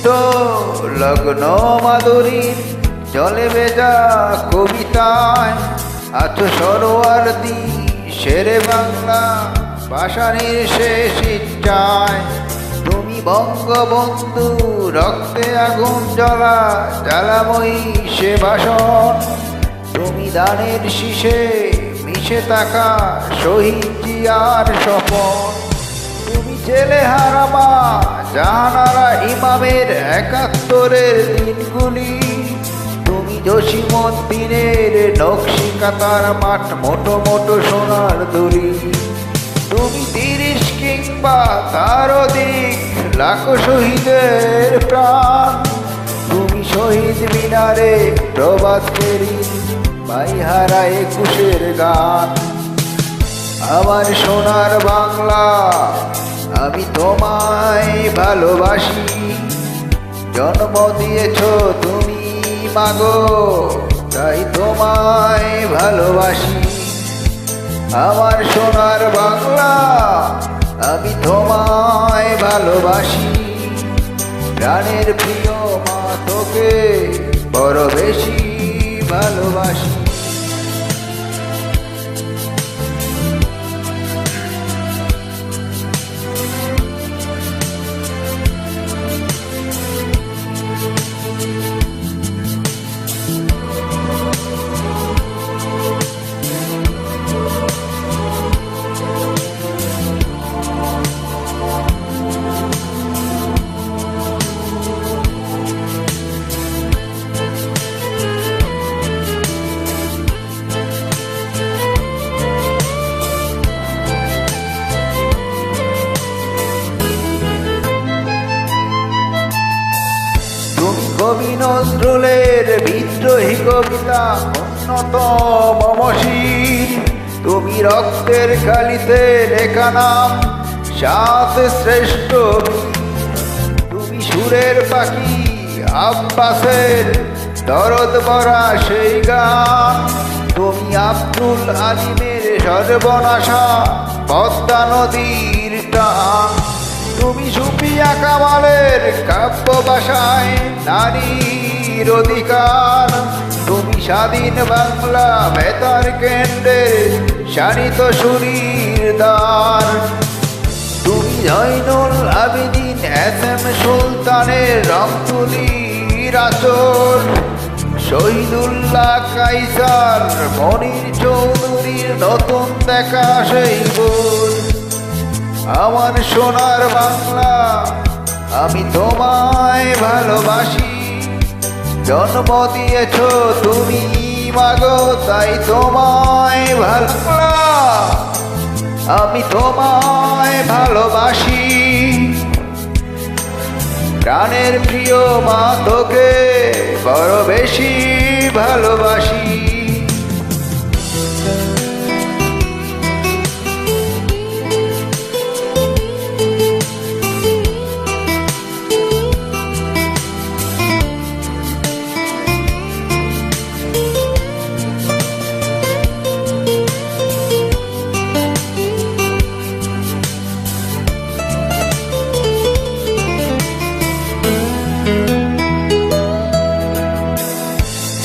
মিশ্রিত লগ্ন মাধুরীর জলে ভেজা কবিতায় আছো সরোয়ার্দী শেরে বাংলা ভাষানির শেষ ইচ্ছায়। তুমি বঙ্গবন্ধু রক্তে আগুন জ্বলা জ্বালাময়ী সে ভাষণ। তুমি দানের শীষে মিশে থাকা শহীদ জিয়ার স্বপন। তুমি ছেলে হারামা জাহানারা ইমামের ৭১-এর দিনগুলি। তুমি জসীমউদ্দিনের নকশি কাতার মাঠ মোটো মোটো সোনার দড়ি। তুমি ৩০ কিংবা তার অধিক লাখো শহীদের প্রাণ। তুমি শহীদ মিনারে প্রভাত ফেরি বাইহারা ২১-এর গান। আমার সোনার বাংলা আমি তোমায় ভালোবাসি। জন্ম দিয়েছ তুমি মাগো তাই তোমায় ভালোবাসি। আমার সোনার বাংলা আমি তোমায় ভালোবাসি। প্রাণের প্রিয় মা তোকে বড় বেশি ভালোবাসি। কবি নজরুলের বিদ্রোহী কবিতা অন্যতম মশির। তুমি রক্তের কালিতে লেখা নাম ৭ শ্রেষ্ঠ। তুমি সুরের পাখি আব্বাসের দরদ ভরা সেই গান। তুমি আব্দুল আলিমের সর্বনাশা পদ্মা নদীর টান। তুমি সুফিয়া কামালের কাব্য ভাষায় নারীর অধিকার। তুমি স্বাধীন বাংলা বেতার কেন্দ্রের শানিত সুরীর দ্বার। তুমি জয়নুল আবেদিন এস.এম. সুলতানের রং তুলির আচর। শহীদুল্লাহ কায়সার মনির চৌধুরীর নতুন দেখা সেই বোর। আমার সোনার বাংলা আমি তোমায় ভালোবাসি। জন্ম দিয়েছ তুমি মাগো তাই তোমায় বাংলা আমি তোমায় ভালোবাসি। প্রাণের প্রিয় মা তোকে বড় বেশি ভালোবাসি।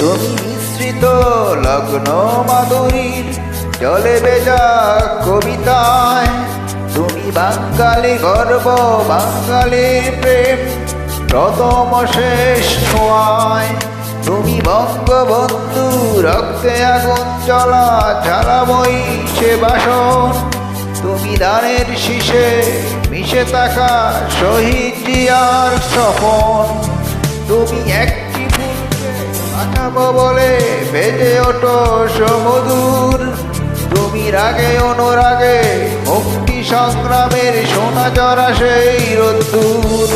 তুমি মিশ্রিত লগ্ন মাধুরীর জলে ভেজা কবিতায়। তুমি বাঙালি গর্ব বাঙালির প্রেম প্রথম শেষ ছোঁয়ায়। তুমি বঙ্গবন্ধু রক্তে আগুন জ্বলা জ্বালাময়ী সে ভাষণ। তুমি দানের শীষে মিশে থাকা শহীদ জিয়ার স্বপন। তুমি একটি ফুলকে পাঠাবো বলে বেজে ওঠো সমুদূর। তুমি রাগে অনুরাগে মুক্তি সংগ্রামের সোনা জরা সেই রোদ্দুর।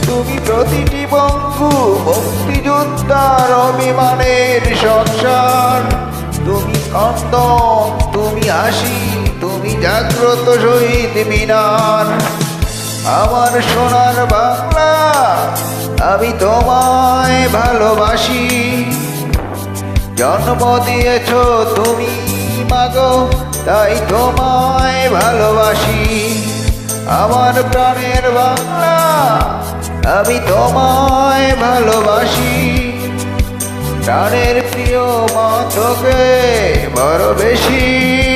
তুমি প্রতিটি বঙ্গু মুক্তিযোদ্ধার অভিমানের সংসার। তুমি কন্দন তুমি হাসি তুমি জাগ্রত শহীদ মিনার। আমার সোনার বাংলা আমি তোমায় ভালোবাসি। জন্ম দিয়েছ তুমি মাগো তাই তোমায় ভালোবাসি। আমার প্রাণের বাংলা আমি তোমায় ভালোবাসি, প্রাণের প্রিয় মা তোকে বড় বেশি।